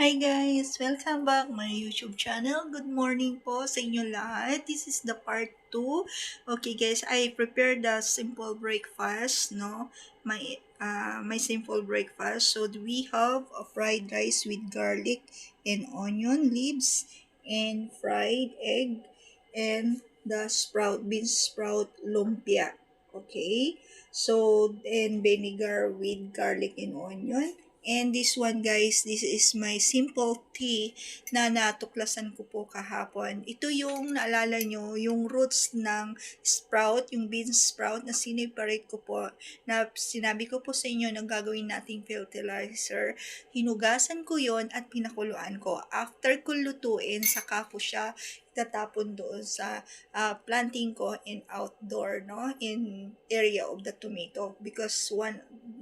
Hi guys! Welcome back my YouTube channel. Good morning po sa inyo lahat. This is the part 2. Okay guys, I prepared the simple breakfast, no? My simple breakfast. So we have a fried rice with garlic and onion leaves and fried egg and the bean sprout lumpia. Okay? So, and vinegar with garlic and onion. And this one guys, this is my simple tea na natuklasan ko po kahapon. Ito yung naalala nyo, yung roots ng sprout, yung bean sprout na siniparate ko po, na sinabi ko po sa inyo na gagawin nating fertilizer. Hinugasan ko yon at pinakuluan ko. After ko lutuin, saka ko siya tatapon doon sa planting ko in outdoor, no, in area of the tomato, because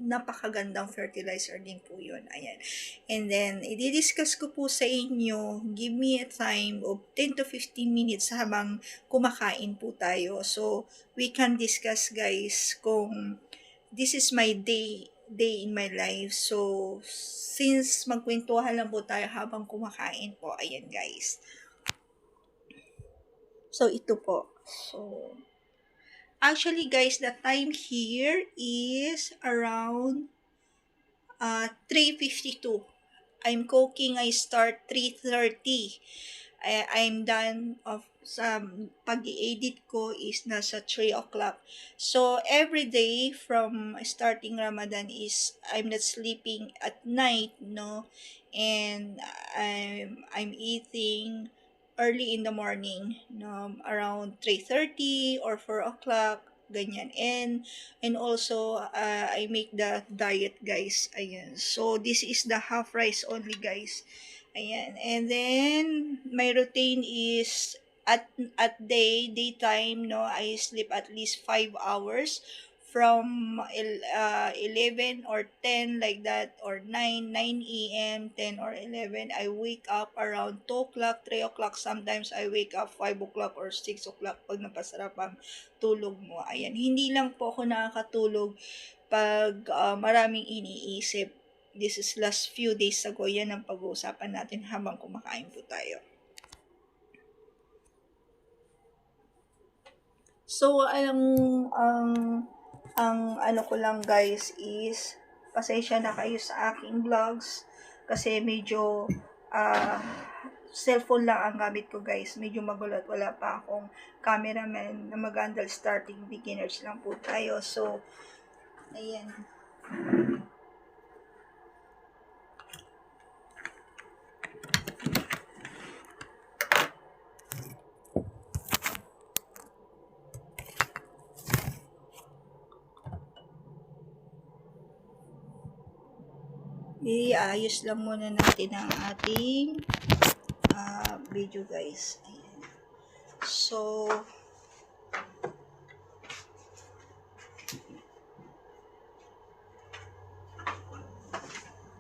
napakagandang fertilizer din po yun. Ayan. And then, i-discuss ko po sa inyo, give me a time of 10 to 15 minutes habang kumakain po tayo. So, we can discuss guys kung this is my day in my life. So, since magkwentuhan lang po tayo habang kumakain po, ayan guys. So, ito po. So, actually guys, the time here is around 3:52. I'm cooking, I start 3:30. I'm done of sa pag-i-edit ko is nasa 3 o'clock. So, every day from starting Ramadan is I'm not sleeping at night, no? And I'm eating early in the morning, no? Around 3:30 or 4 o'clock, ganyan. And also, I make the diet, guys. Ayan. So, this is the half rice only, guys. Ayan. And then, my routine is daytime, no, I sleep at least 5 hours from 11 or 10 like that, or 9 a.m., 10 or 11. I wake up around 2 o'clock, 3 o'clock. Sometimes I wake up 5 o'clock or 6 o'clock pag napasarap ang tulog mo. Ayan. Hindi lang po ako nakakatulog pag maraming iniisip. This is last few days ago. Yan ang pag-uusapan natin habang kumakain po tayo. So, ang ano ko lang guys is, pasensya na kayo sa aking vlogs kasi medyo cellphone lang ang gamit ko guys. Medyo magulo at wala pa akong cameraman na mag-handle. Starting beginners lang po tayo. So, ayan. Iayos lang muna natin ang ating video guys. Ayan. So,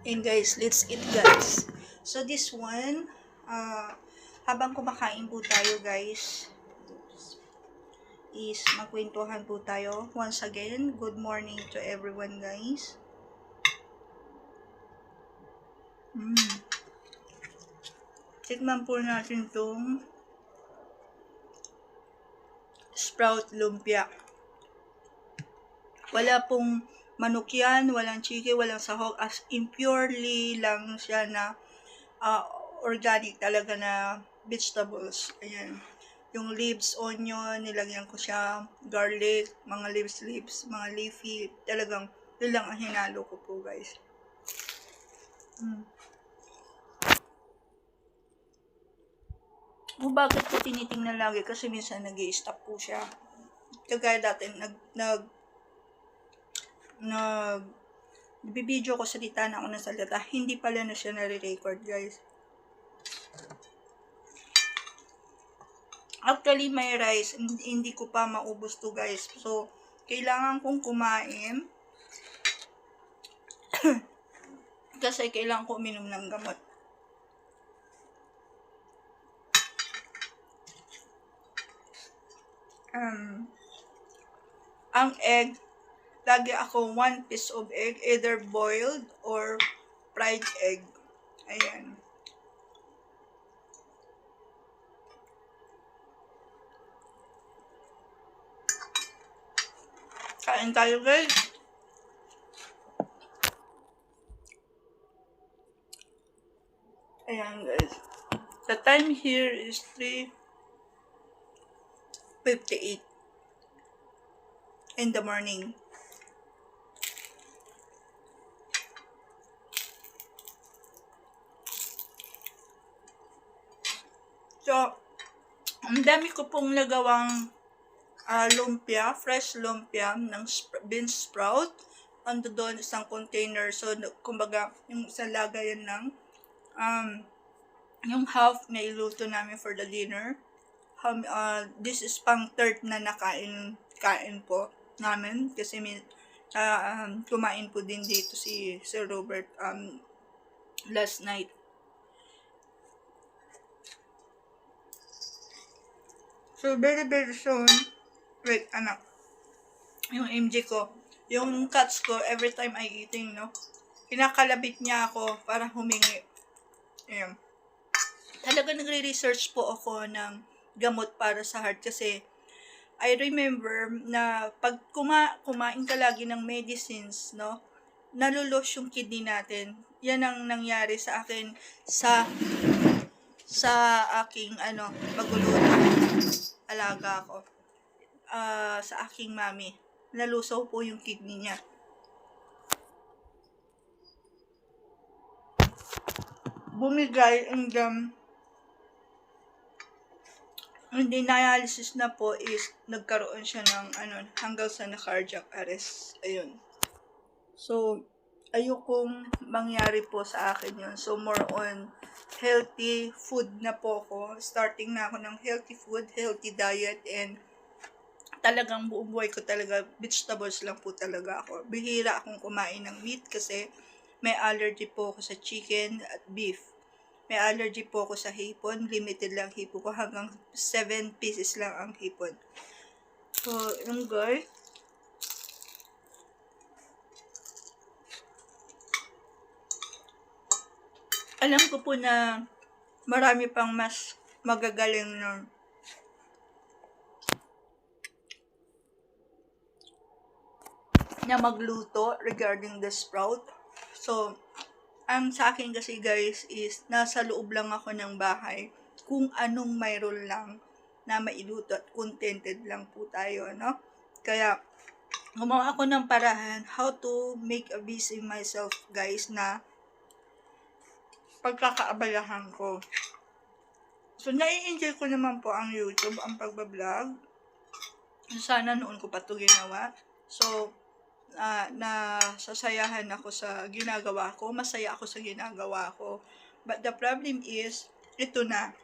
and guys, let's eat guys. So, this one, habang kumakain po tayo guys, is magkwentuhan po tayo. Once again, good morning to everyone guys. Tikman po natin itong sprout lumpia. Wala pong manok yan, walang chicken, walang sahog. As in purely lang siya na organic talaga na vegetables. Ayan. Yung leaves, onion, nilagyan ko siya, garlic, mga leaves, mga leafy. Talagang, yun lang ang hinalo ko po guys. Kung bakit ko tinitingnan lagi? Kasi minsan nag-i-stop po siya. Kagaya dati, bibideo ko, salita na ako ng salita. Hindi pala na siya nare-record, guys. Actually, may rice. Hindi ko pa maubos to, guys. So, kailangan kong kumain. Kasi kailangan ko uminom ng gamot. Ang egg, lagi ako 1 piece of egg, either boiled or fried egg. Ayan. Kain tayo guys. Ayan guys. The time here is 3:58 in the morning. So, ang dami ko pong nagawang lumpia, fresh lumpia ng bean sprout. Ando doon isang container. So, kumbaga, yung isang lagayan ng yung half na iluto namin for the dinner. This is pang third na kain po namin kasi kumain po din dito si Sir Robert last night. So, very, very soon, wait, anak, yung MJ ko, yung cats ko, every time I eating, no, kinakalabit niya ako para humingi. Ayan. Talaga nagre-research po ako ng gamot para sa heart kasi I remember na pag kumain ka lagi ng medicines, no, nalulos yung kidney natin. Yan ang nangyari sa akin sa aking magulunang alaga ko. Sa aking mami. Nalusaw po yung kidney niya. Bumigay ang dialysis na po is nagkaroon siya ng hanggang sa cardiac arrest. Ayun. So, ayokong mangyari po sa akin yun. So, more on healthy food na po ako. Starting na ako ng healthy food, healthy diet, and talagang buong buhay ko talaga, vegetables lang po talaga ako. Bihira akong kumain ng meat kasi may allergy po ako sa chicken at beef. May allergy po ako sa hipon. Limited lang hipon ko. Hanggang 7 pieces lang ang hipon. So, yung guys. Alam ko po na marami pang mas magagaling na magluto regarding the sprout. So, ang sa akin kasi guys is nasa loob lang ako ng bahay kung anong mayroon lang na mailuto at contented lang po tayo, no? Kaya, gumawa ako ng parahan how to make a busy myself guys na pagkakaabalahan ko. So, nai-enjoy ko naman po ang YouTube, ang pagbablog. Sana noon ko pa ito ginawa. So, nasasayahan ako sa ginagawa ko. Masaya ako sa ginagawa ko. But the problem is, ito na.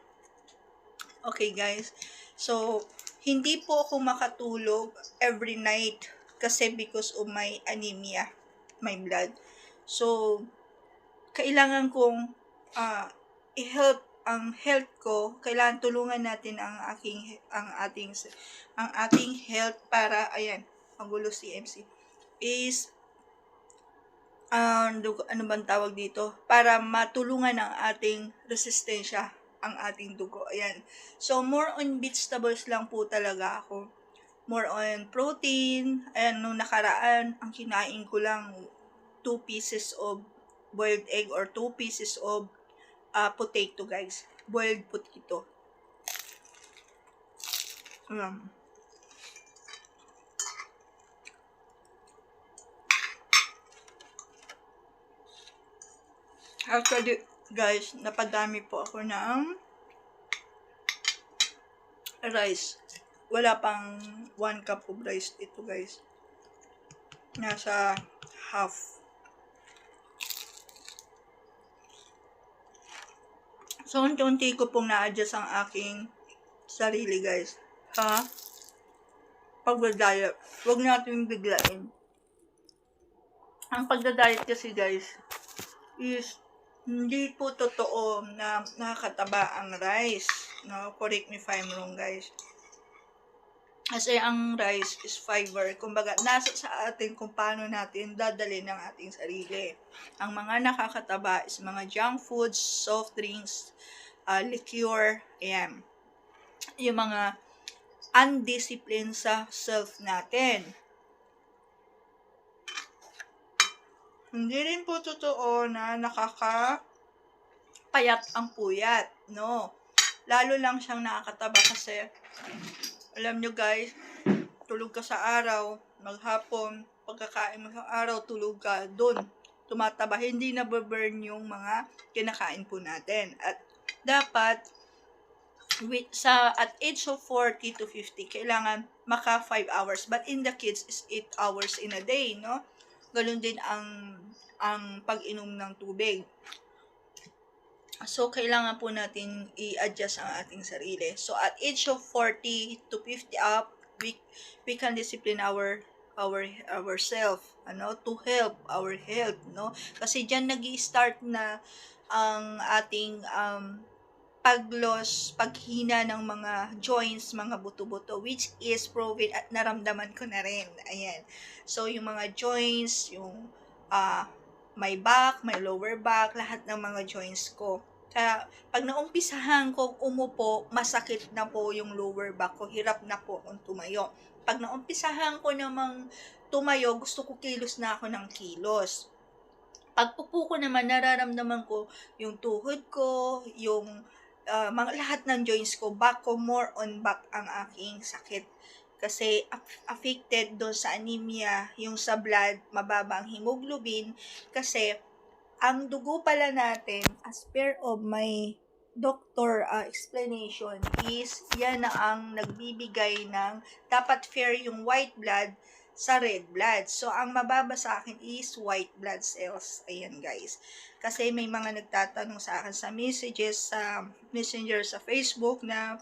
Okay, guys. So, hindi po ako makatulog every night kasi because of my anemia, my blood. So, kailangan kong i-help ang health ko. Kailangan tulungan natin ang ating health para, ayan, magulo si MC. Is ano bang tawag dito? Para matulungan ang ating resistensya, ang ating dugo. Ayan. So, more on vegetables lang po talaga ako. More on protein. Ayan, nung nakaraan, ang kinain ko lang 2 pieces of boiled egg or 2 pieces of potato, guys. Boiled potato. Ayan. Actually, guys, napadami po ako ng rice. Wala pang 1 cup of rice ito, guys. Nasa half. So, unti-unti ko pong na-adjust ang aking sarili, guys. Pagda-diet. Huwag natin biglain. Ang pagda-diet kasi, guys, is hindi po totoo na nakakataba ang rice. No? Correct me if I'm wrong, guys. Kasi ang rice is fiber. Kumbaga, nasa sa atin kung paano natin dadalhin ang ating sarili. Ang mga nakakataba is mga junk foods, soft drinks, liquor, ayan. Yung mga undisciplined sa self natin. Hindi rin po totoo na nakakapayat ang puyat, no? Lalo lang siyang nakakataba kasi, alam nyo guys, tulog ka sa araw, maghapon, pagkakain mo sa araw, tulog ka, dun, tumataba, hindi na burn yung mga kinakain po natin. At dapat, at age of 40 to 50, kailangan maka 5 hours. But in the kids, is 8 hours in a day, no? Ganun din ang pag-inom ng tubig. So, kailangan po natin i-adjust ang ating sarili. So, at age of 40 to 50 up, we can discipline ourselves, to help our health, no? Kasi diyan nag-i-start na ang ating paghina ng mga joints, mga buto-buto, which is proven at naramdaman ko na rin. Ayan. So, yung mga joints, yung may back, may lower back, lahat ng mga joints ko. Kaya, pag naumpisahan ko umupo, masakit na po yung lower back ko. Hirap na po akong tumayo. Pag naumpisahan ko namang tumayo, gusto ko kilos na ako ng kilos. Pag upo ko naman, nararamdaman ko yung tuhod ko, yung mga lahat ng joints ko, back ko, more on back ang aking sakit. Kasi affected doon sa anemia, yung sa blood, mababa ang hemoglobin. Kasi ang dugo pala natin, as per of my doctor explanation, is yan na ang nagbibigay ng dapat fair yung white blood sa red blood. So, ang mababa sa akin is white blood cells. Ayan guys. Kasi may mga nagtatanong sa akin sa messages, sa messenger sa Facebook na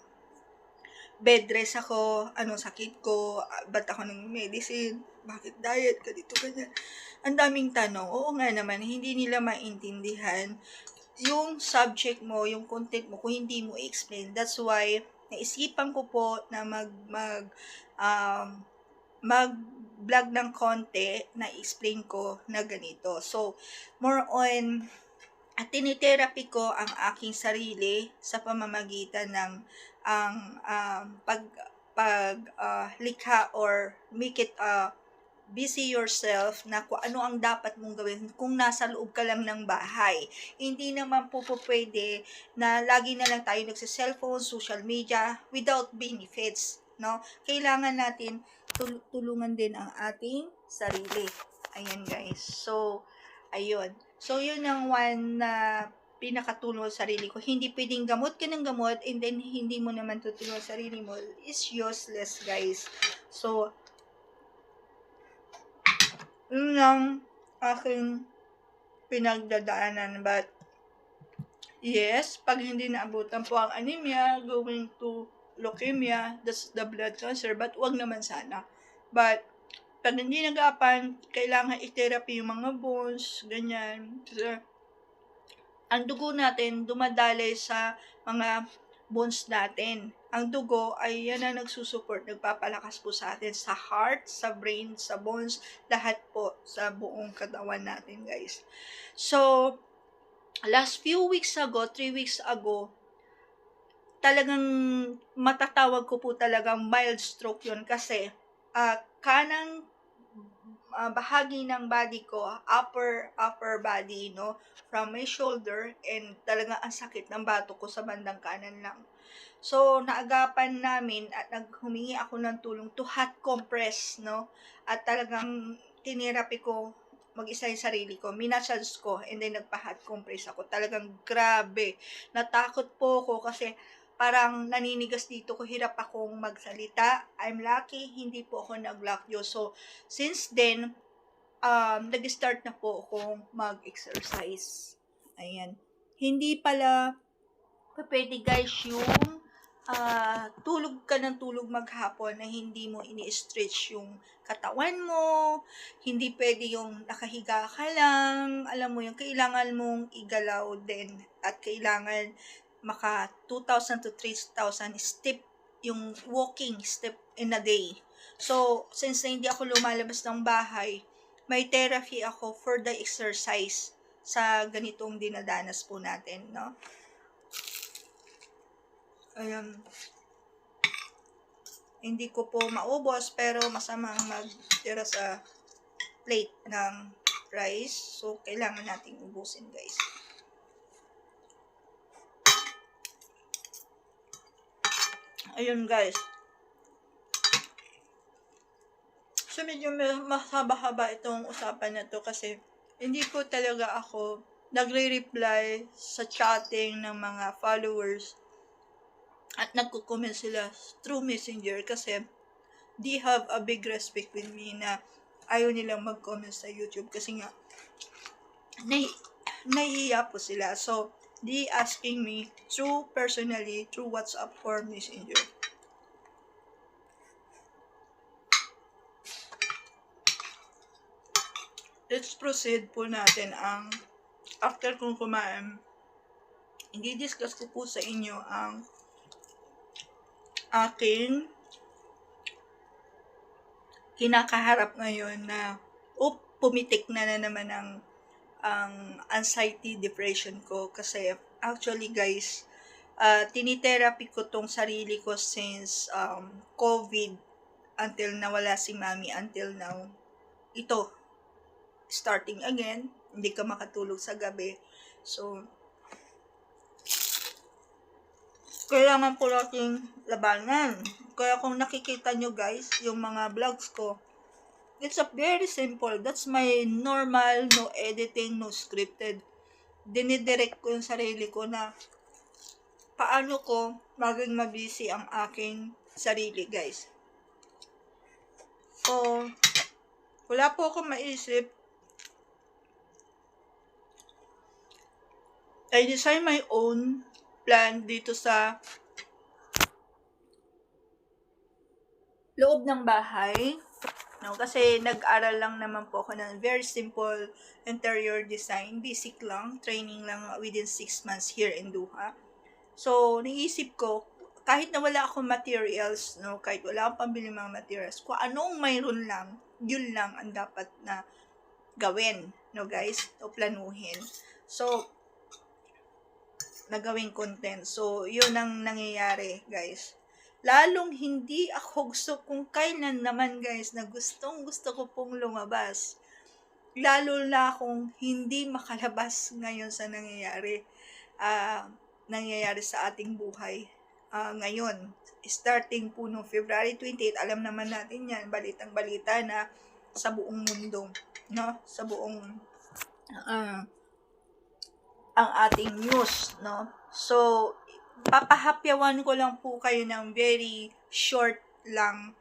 bed rest ako, anong sakit ko, ba't ako ng medicine, bakit diet, ganito, ganyan. Ang daming tanong. Oo nga naman, hindi nila maintindihan yung subject mo, yung content mo, kung hindi mo i-explain. That's why, naisipan ko po na mag-vlog ng konti na explain ko na ganito. So, more on, at tinitherapy ko ang aking sarili sa pamamagitan ng likha or make it busy yourself na kung ano ang dapat mong gawin kung nasa loob ka lang ng bahay. Hindi naman po pwede na lagi na lang tayo nagsa-cellphone, social media without benefits, no? Kailangan natin tulungan din ang ating sarili. Ayan guys. So, ayun. So, yun ang one na pinakatulong sa sarili ko. Hindi pwedeng gamot ka ng gamot and then hindi mo naman tutulong sa sarili mo. It's useless, guys. So, yun lang aking pinagdadaanan. But, yes, pag hindi naabutan po ang anemia, going to leukemia, that's the blood cancer, but wag naman sana. But, pag hindi nag-aapan, kailangan i-therapy yung mga bones, ganyan. Kasi, ang dugo natin dumadalay sa mga bones natin. Ang dugo ay yan ang nagsusupport, nagpapalakas po sa atin sa heart, sa brain, sa bones, lahat po sa buong katawan natin, guys. So, last few weeks ago, 3 weeks ago, talagang matatawag ko po talagang mild stroke yun kasi kanang bahagi ng body ko, upper body, no, from my shoulder, and talaga ang sakit ng bato ko sa bandang kanan lang. So, naagapan namin at naghumingi ako ng tulong to hot compress, no, at talagang tinerapi ko mag-isa yung sarili ko, minasage ko, and then nagpa-hot compress ako. Talagang grabe. Natakot po ako kasi parang naninigas dito ko, hirap akong magsalita. I'm lucky, hindi po ako nag-lockjaw. So, since then, nag-start na po akong mag-exercise. Ayan. Hindi pala pwede guys yung tulog ka ng tulog maghapon na hindi mo ini-stretch yung katawan mo, hindi pwede yung nakahiga ka lang, alam mo yung kailangan mong igalaw din at kailangan maka 2,000 to 3,000 step yung walking step in a day. So, since na hindi ako lumalabas ng bahay, may therapy ako for the exercise sa ganitong dinadanas po natin, no? Ayan. Hindi ko po maubos, pero masamang magtira sa plate ng rice. So, kailangan nating ubusin, guys. Ayun, guys. So, medyo mahaba-haba itong usapan na to kasi hindi ko talaga ako nagre-reply sa chatting ng mga followers at nagko-comment sila through Messenger kasi they have a big respect with me na ayaw nilang mag-comment sa YouTube kasi nga nahihiya po sila. So, they asking me personally through WhatsApp or Messenger. Let's proceed po natin ang after kong kumain. I-discuss ko po sa inyo ang aking kinakaharap ngayon na pumitik na naman ang anxiety, depression ko kasi actually guys, tinitherapy ko tong sarili ko since COVID until nawala si mami until now. Ito, starting again, hindi ka makatulog sa gabi. So, kailangan po nating labanan. Kaya kung nakikita nyo guys, yung mga vlogs ko, it's a very simple. That's my normal, no editing, no scripted. Dinidirect ko yung sarili ko na paano ko maging mabisi ang aking sarili guys. So, wala po akong maisip. I design my own plan dito sa loob ng bahay. No, kasi nag-aral lang naman po ako ng very simple interior design. Basic lang, training lang within 6 months here in Doha. So, naisip ko, kahit na wala akong materials, no, kahit wala akong pambili mga materials, kung anong mayroon lang, yun lang ang dapat na gawin, no guys, o planuhin. So, nagawing content. So, yun ang nangyayari, guys. Lalong hindi ako gusto kung kailan naman, guys, na gusto ko pong lumabas. Lalo na akong hindi makalabas ngayon sa nangyayari. Nangyayari sa ating buhay. Ngayon, starting po noong February 28, alam naman natin yan, balitang-balita na sa buong mundo, no? Sa buong ang ating news, no? So, papahapyawan ko lang po kayo ng very short lang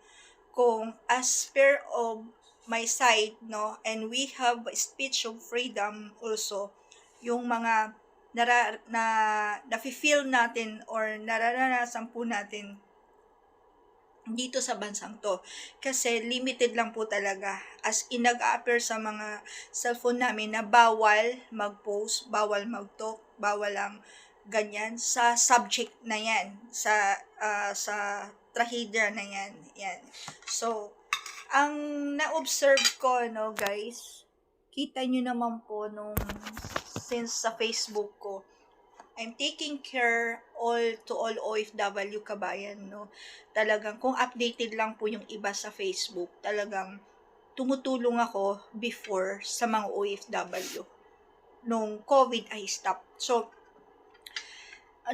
kung as per of my side, no? And we have speech of freedom also. Yung mga nafe-feel natin or nararanasan po natin dito sa bansang to. Kasi limited lang po talaga. As in, nag-a-appear sa mga cellphone namin na bawal mag-post, bawal mag-talk, bawal lang ganyan sa subject na yan. Sa trahedya na yan. Yan. So, ang na-observe ko, no, guys, kita nyo naman po nung since sa Facebook ko, I'm taking care to all OFW kabayan, no. Talagang kung updated lang po yung iba sa Facebook, talagang tumutulong ako before sa mga OFW. Nung COVID ay stop. So,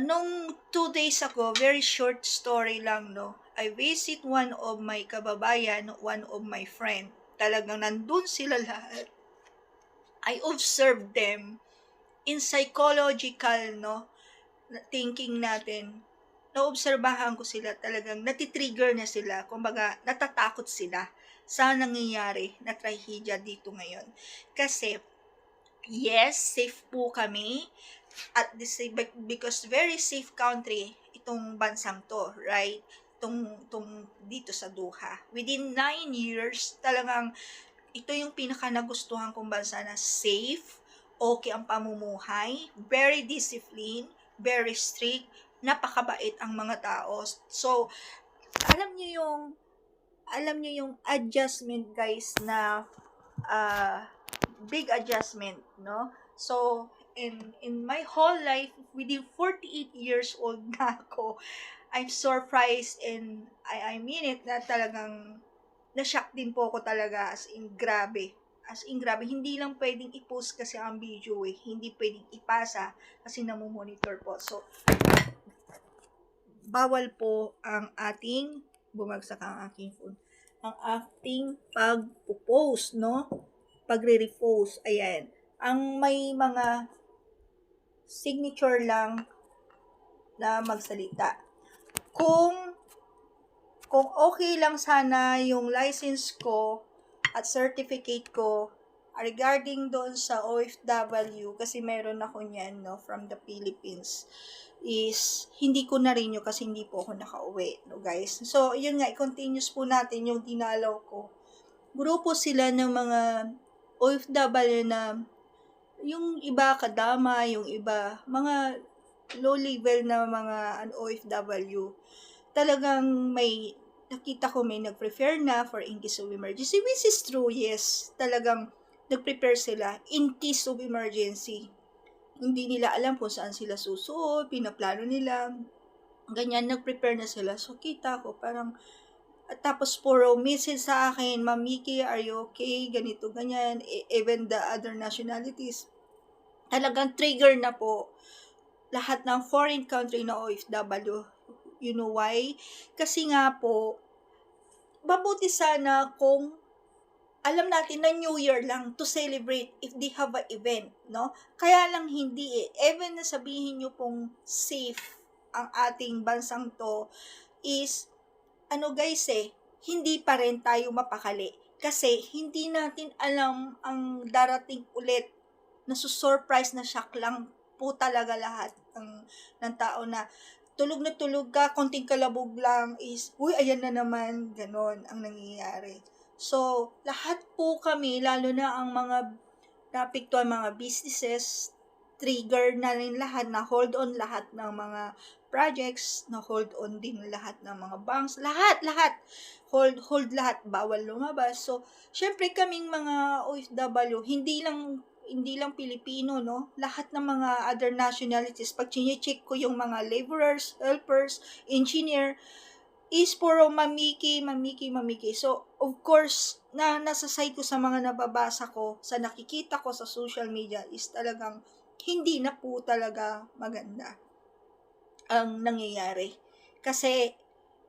nung 2 days ago, very short story lang, no. I visit one of my kababayan, one of my friend. Talagang nandun sila lahat. I observed them in psychological, no, thinking natin, naobserbahan ko sila talagang natitrigger na sila, kumbaga natatakot sila sa nangyayari na trahedya dito ngayon. Kasi, yes, safe po kami at because very safe country itong bansang to, right? Itong dito sa Doha. Within 9 years, talagang ito yung pinaka nagustuhan kong bansa na safe, okay ang pamumuhay, very disciplined, very strict, napakabait ang mga tao. So, alam niyo yung adjustment guys na big adjustment, no? So, in my whole life, within 48 years old na ako, I'm surprised and I mean it na talagang na-shock din po ako talaga as in grabe. As in, grabe, hindi lang pwedeng i-post kasi ang video eh. Hindi pwedeng ipasa kasi namomonitor po. So, bawal po ang ating, bumagsak ang aking phone, ang ating pag-post, no? Pagre-repost, ayan. Ang may mga signature lang na magsalita. Kung okay lang sana yung license ko at certificate ko regarding doon sa OFW, kasi meron ako niyan, no, from the Philippines, is hindi ko na rin yun kasi hindi po ako nakauwi, no guys. So, yun nga, i-continuous po natin yung dinalaw ko. Grupo sila ng mga OFW na yung iba kadama, yung iba mga low level na mga OFW. Talagang may nakita ko may nag-prepare na for in case of emergency, which is true, yes. Talagang nag-prepare sila in case of emergency. Hindi nila alam kung saan sila susuot, pinaplano nila, ganyan, nag-prepare na sila. So, kita ko, parang, tapos puro message sa akin, Ma'am Miki, are you okay? Ganito, ganyan. Even the other nationalities. Talagang trigger na po lahat ng foreign country na OFW. You know why? Kasi nga po, mabuti sana kung alam natin na New Year lang to celebrate if they have an event, no? Kaya lang hindi eh. Even na sabihin nyo pong safe ang ating bansang to, is, guys hindi pa rin tayo mapakali. Kasi hindi natin alam ang darating ulit na surprise na shock lang po talaga lahat ng tao na tulog ka, konting kalabog lang is, uy, ayan na naman, ganon ang nangyayari. So, lahat po kami, lalo na ang mga napiktuan mga businesses, trigger na rin lahat, na hold on lahat ng mga projects, na hold on din lahat ng mga banks, lahat, hold lahat, bawal lumabas. So, syempre kaming mga OFW, hindi lang Pilipino, no? Lahat ng mga other nationalities, pag chine-check ko yung mga laborers, helpers, engineer, is puro mamiki. So, of course, nasa side ko sa mga nababasa ko, sa nakikita ko sa social media, is talagang hindi na po talaga maganda ang nangyayari. Kasi,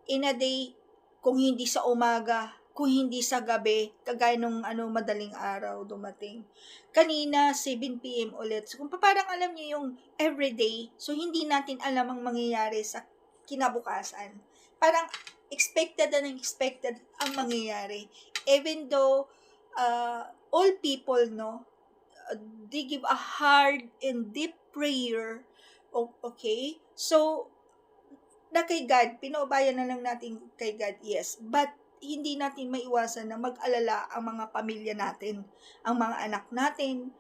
in a day, kung hindi sa umaga, kung hindi sa gabi, kagaya nung madaling araw dumating. Kanina, 7 p.m. ulit. So, kung parang alam niyo yung everyday, so hindi natin alam ang mangyayari sa kinabukasan. Parang expected ang mangyayari. Even though all people, no, they give a hard and deep prayer, okay? So, na kay God, pinaubayan na lang natin kay God, yes. But, hindi natin maiwasan na mag-alala ang mga pamilya natin, ang mga anak natin,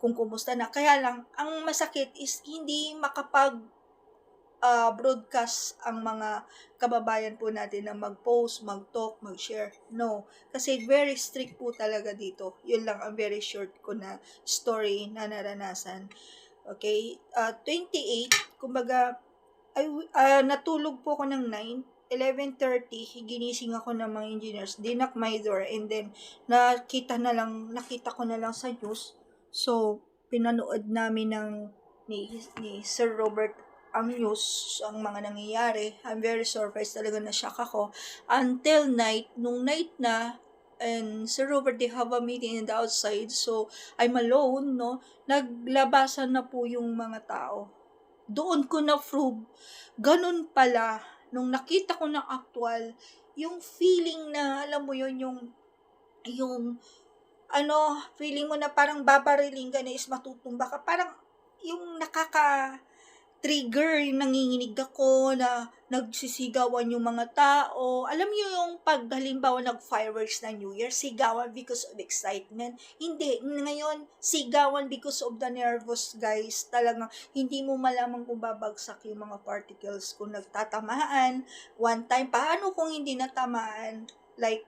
kung kumusta na. Kaya lang, ang masakit is hindi broadcast ang mga kababayan po natin na mag-post, mag-talk, mag-share. No. Kasi very strict po talaga dito. Yun lang ang very short ko na story na naranasan. Okay? 28, kumbaga, natulog po ako ng 11:30, ginising ako ng mga engineers, dinak my door, and then, nakita ko na lang sa news. So, pinanood namin ni Sir Robert ang news, ang mga nangyayari. I'm very surprised talaga, na shock ako. Until nung night na, and Sir Robert, they have a meeting in the outside, so I'm alone, no? Naglabasan na po yung mga tao. Doon ko na-prove, ganun pala, nung nakita ko ng actual, yung feeling na, alam mo yun, yung feeling mo na parang babariling ka na is matutumba ka, parang yung trigger, yung nanginginig ako, na nagsisigawan yung mga tao. Alam niyo yung pag halimbawa nag-fireworks na New Year, sigawan because of excitement. Hindi, ngayon, sigawan because of the nervous, guys. Talagang hindi mo malaman kung babagsak yung mga particles, kung nagtatamaan. One time, paano kung hindi natamaan? Like,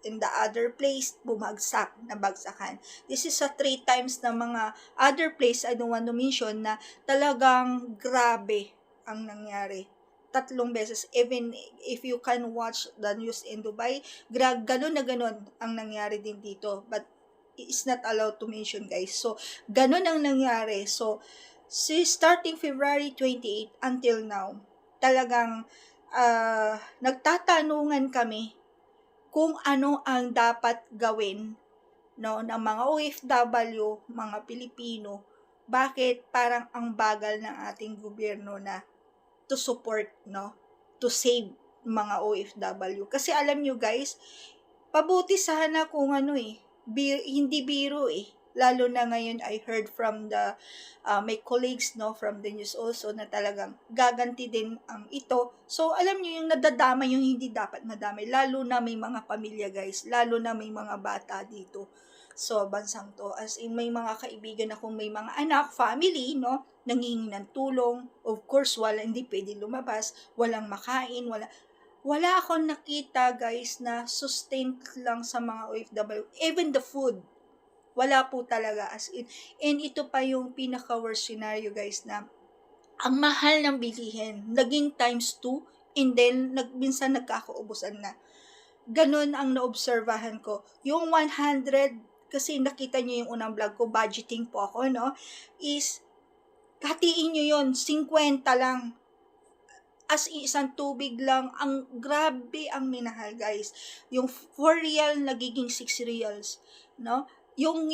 in the other place, nabagsakan. This is 3 times na mga other place, I don't want to mention, na talagang grabe ang nangyari. 3 beses. Even if you can watch the news in Dubai, ganun na ganun ang nangyari din dito. But is not allowed to mention, guys. So, ganun ang nangyari. So, starting February 28 until now, talagang nagtatanungan kami kung ano ang dapat gawin, no, ng mga OFW, mga Pilipino. Bakit parang ang bagal ng ating gobyerno na to support, no, to save mga OFW. Kasi alam nyo, guys, pabuti sana kung ano hindi biro Lalo na ngayon, I heard from the my colleagues, no, from the news also, na talagang gaganti din ang ito. So, alam niyo yung nadadamay yung hindi dapat nadamay. Lalo na may mga pamilya, guys. Lalo na may mga bata dito. So, bansang to. As in, may mga kaibigan akong may mga anak, family, no, nangingi ng tulong. Of course, hindi pwede lumabas. Walang makain, wala akong nakita, guys, na sustained lang sa mga OFW. Even the food, wala po talaga, as in. And ito pa yung pinaka-worst scenario, guys, na ang mahal ng bilihin, naging times 2, and then minsan nagkakaubusan na. Ganon ang naobserbahan ko. Yung 100, kasi nakita nyo yung unang vlog ko, budgeting po ako, no, is, hatiin nyo yun, 50 lang. As isang tubig lang, ang grabe ang minahal, guys. Yung 4 real nagiging 6 reals, no? Yung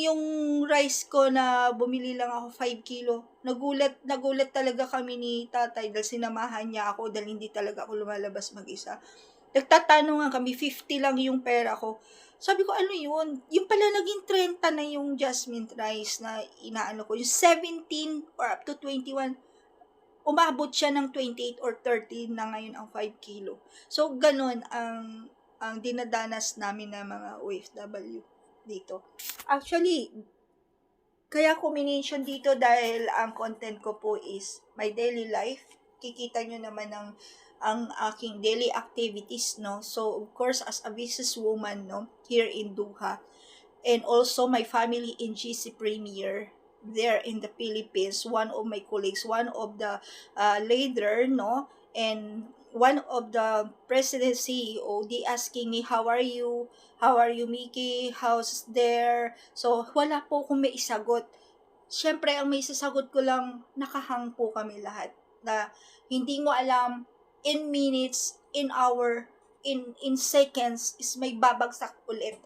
rice ko na bumili lang ako 5 kilo, nagulat talaga kami ni tatay dahil sinamahan niya ako dahil hindi talaga ako lumalabas mag-isa. Nagtatanungan kami, 50 lang yung pera ko. Sabi ko, ano yun? Yung pala naging 30 na yung jasmine rice na inaano ko. Yung 17 or up to 21, umabot siya ng 28 or 30 na ngayon ang 5 kilo. So, ganun ang dinadanas namin na mga OFW dito. Actually, kaya ko minention dito dahil ang content ko po is my daily life. Kikita nyo naman ang aking daily activities, no? So, of course, as a businesswoman, no, here in Doha, and also my family in GC Premier, there in the Philippines, one of my colleagues, one of the leader, no, and one of the president CEO, they asking me, how are you, Mickey, how's there? So, wala po akong may isagot. Siyempre, ang may isasagot ko lang, nakahang po kami lahat, na hindi mo alam, in minutes, in hour, in seconds, is may babagsak ulit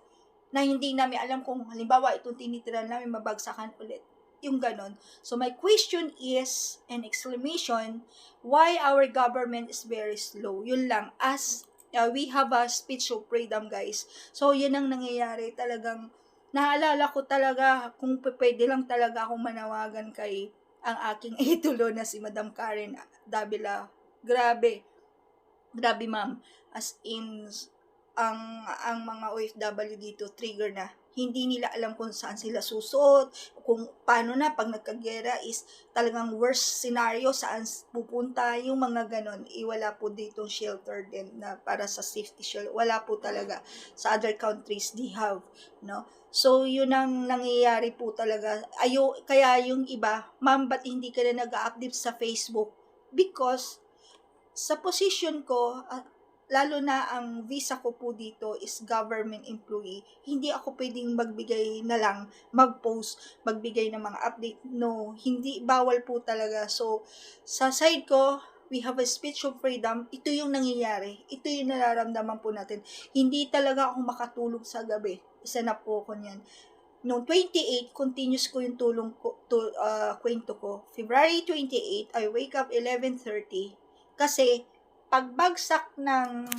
na hindi namin alam kung halimbawa itong tinitira namin mabagsakan ulit. Yung ganon. So my question is, an exclamation, why our government is very slow? Yun lang. As we have a speech of freedom, guys. So yun ang nangyayari. Talagang naalala ko talaga kung pwede lang talaga akong manawagan kay ang aking idolo na si Madam Karen Davila. Grabe. Grabe, ma'am. As in, ang mga OFW dito trigger na. Hindi nila alam kung saan sila susuot, kung paano na pag nagkagera is talagang worst scenario, saan pupunta, yung mga ganon. Wala po dito shelter din na para sa safety shelter. Wala po talaga. Sa other countries, they have, no? So, yun ang nangyayari po talaga. Kaya yung iba, ma'am, ba't hindi ka na nag-update sa Facebook? Because, sa position ko, lalo na ang visa ko po dito is government employee, hindi ako pwedeng magbigay na lang, mag-post, magbigay ng mga update. No, hindi, bawal po talaga. So, sa side ko, we have a speech of freedom. Ito yung nangyayari. Ito yung nararamdaman po natin. Hindi talaga ako makatulog sa gabi. Isa na po ko niyan. Noong 28, continuous ko yung kwento ko. February 28, I wake up 11:30 kasi pagbagsak ng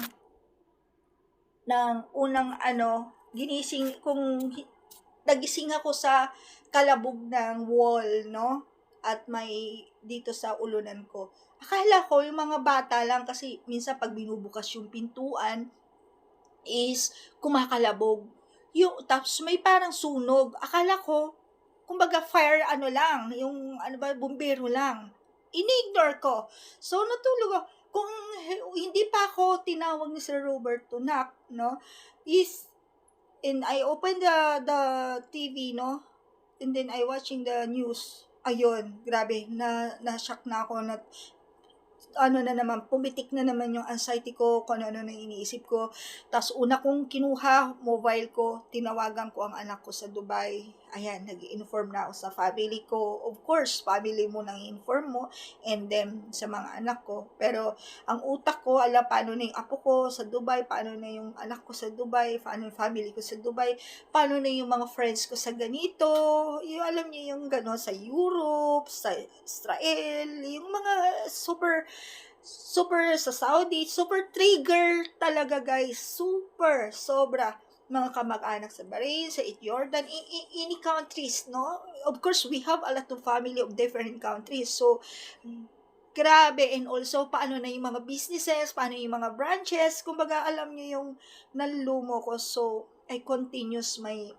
unang nagising ako sa kalabog ng wall, no? At may dito sa ulunan ko. Akala ko yung mga bata lang kasi minsan pag binubukas yung pintuan is kumakalabog. Tapos may parang sunog. Akala ko, kumbaga fire lang, yung bumbero lang. Ini-ignore ko. So, natulog ako. Kung hindi pa ako tinawag ni Sir Robert to knock, no, and I opened the TV, no, and then I watching the news. Ayun, grabe, na-shock na ako na ano na naman, pumitik na naman yung anxiety ko, kung ano na iniisip ko. Tapos una kong kinuha, mobile ko, tinawagan ko ang anak ko sa Dubai. Ayan, nag-inform na ako sa family ko. Of course, family mo nang inform mo, and then sa mga anak ko. Pero ang utak ko, paano na yung apo ko sa Dubai, paano na yung anak ko sa Dubai, paano yung family ko sa Dubai, paano na yung mga friends ko sa ganito, yung alam niyo yung gano'n, sa Europe, sa Israel, yung mga super sa Saudi, super trigger talaga guys, super, sobra, mga kamag-anak sa Bahrain, sa Jordan, any countries, no? Of course, we have a lot of family of different countries, so, grabe, and also, paano na yung mga businesses, paano yung mga branches, kumbaga, alam niyo yung nalulumo ko, so, I continues my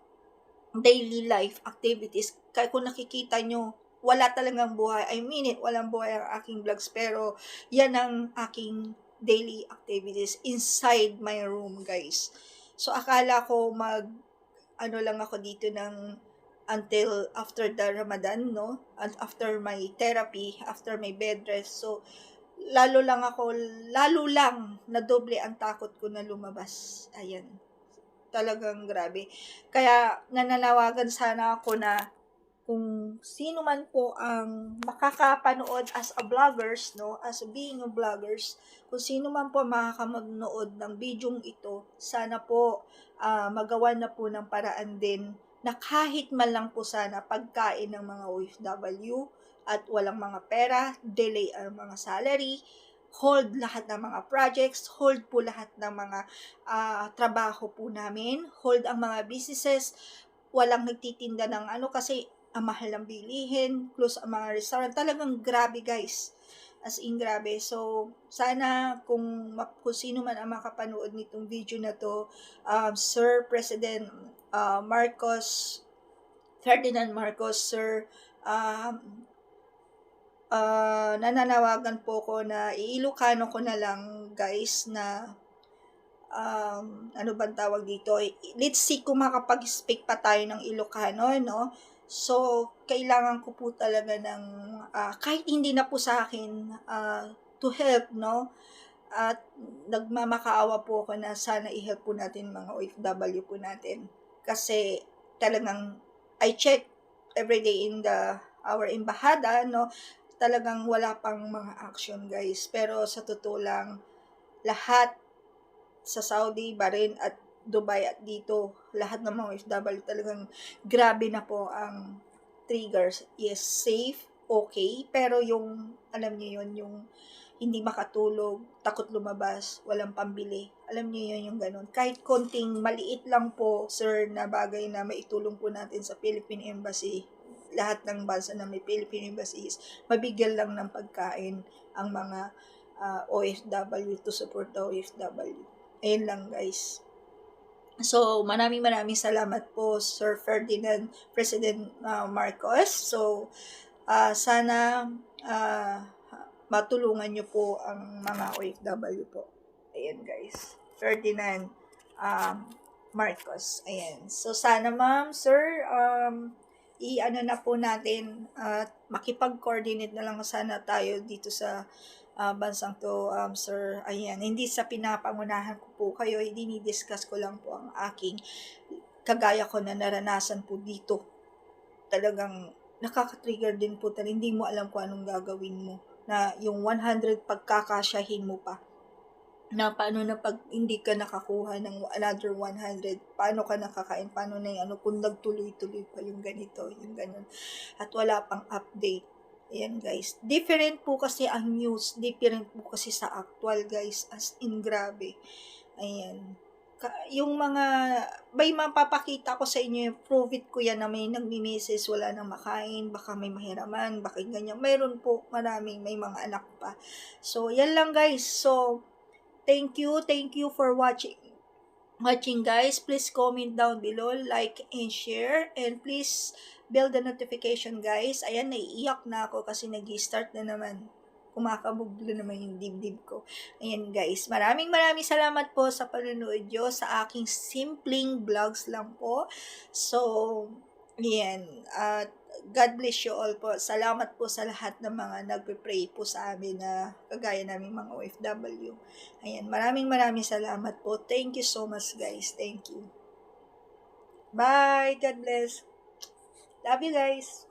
daily life activities. Kaya kung nakikita nyo, wala talagang buhay. I mean it, walang buhay ang aking vlogs. Pero, yan ang aking daily activities inside my room, guys. So, akala ko ano lang ako dito ng until after the Ramadan, no? And after my therapy, after my bed rest. So, lalo lang na doble ang takot ko na lumabas. Ayan, talagang grabe. Kaya nananawagan sana ako na kung sino man po ang makakapanood as a vloggers, no, as being a vloggers, kung sino man po makakamanood ng bidyong ito, sana po magawa na po ng paraan din na kahit man lang po sana pagkain ng mga OFW at walang mga pera, delay ang mga salary, hold lahat ng mga projects, hold po lahat ng mga trabaho po namin, hold ang mga businesses, walang nagtitinda ng ano kasi ang mahal ng bilihin, close ang mga restaurant, talagang grabe guys, as in grabe. So, sana kung sino man ang makapanood nitong video na to, Sir President Marcos, Ferdinand Marcos, Sir, nananawagan po ko na iilocano ko na lang guys na ano bang tawag dito, let's see kung makapag-speak pa tayo ng Ilocano, no? So, kailangan ko po talaga ng, kahit hindi na po sa akin, to help, no? At nagmamakaawa po ako na sana i-help po natin mga OFW po natin. Kasi talagang, I check everyday in our embahada, no? Talagang wala pang mga action, guys. Pero sa totoo lang, lahat sa Saudi, Bahrain at Dubai at dito, lahat ng mga OFW talagang grabe na po ang triggers. Yes, safe, okay, pero yung, alam niyo yun, yung hindi makatulog, takot lumabas, walang pambili. Alam niyo yun yung ganun. Kahit konting maliit lang po, sir, na bagay na maitulong po natin sa Philippine Embassy, lahat ng bansa na may Philippine Embassy is mabigyan lang ng pagkain ang mga OFW to support the OFW. Ayun lang guys. So, maraming salamat po Sir Ferdinand, President Marcos. So, sana matulungan nyo po ang mga OFW po. Ayan guys. Ferdinand Marcos. Ayan. So, sana ma'am, sir, i-ano na po natin at makipag-coordinate na lang sana tayo dito sa bansang to, sir. Ayan, hindi sa pinapangunahan ko po kayo, dinidiscuss ko lang po ang aking kagaya ko na naranasan po dito. Talagang nakaka-trigger din po, hindi mo alam kung anong gagawin mo, na yung 100 pagkakasyahin mo pa, na paano na pag hindi ka nakakuha ng another 100, paano ka nakakain, paano na yung kung nagtuloy-tuloy pa yung ganito, yung ganun, at wala pang update. Ayan guys, different po kasi ang news, different po kasi sa actual guys, as in grabe. Ayan, yung mga, may mapapakita ko sa inyo, prove it ko yan na may nagmi-message, wala nang makain, baka may mahiraman, baka ganyan, mayroon po, maraming, may mga anak pa. So, yan lang guys. So, thank you for watching guys. Please comment down below, like and share, and please bell the notification guys. Ayan, naiiyak na ako kasi nag-start na naman, kumakabuglo naman yung dibdib ko. Ayan guys, maraming salamat po sa panonood nyo sa aking simpleng vlogs lang po. So, ayan, at God bless you all po. Salamat po sa lahat ng mga nagpe-pray po sa amin na kagaya naming mga OFW. Ayan, maraming salamat po. Thank you so much guys. Thank you. Bye. God bless. Love you guys.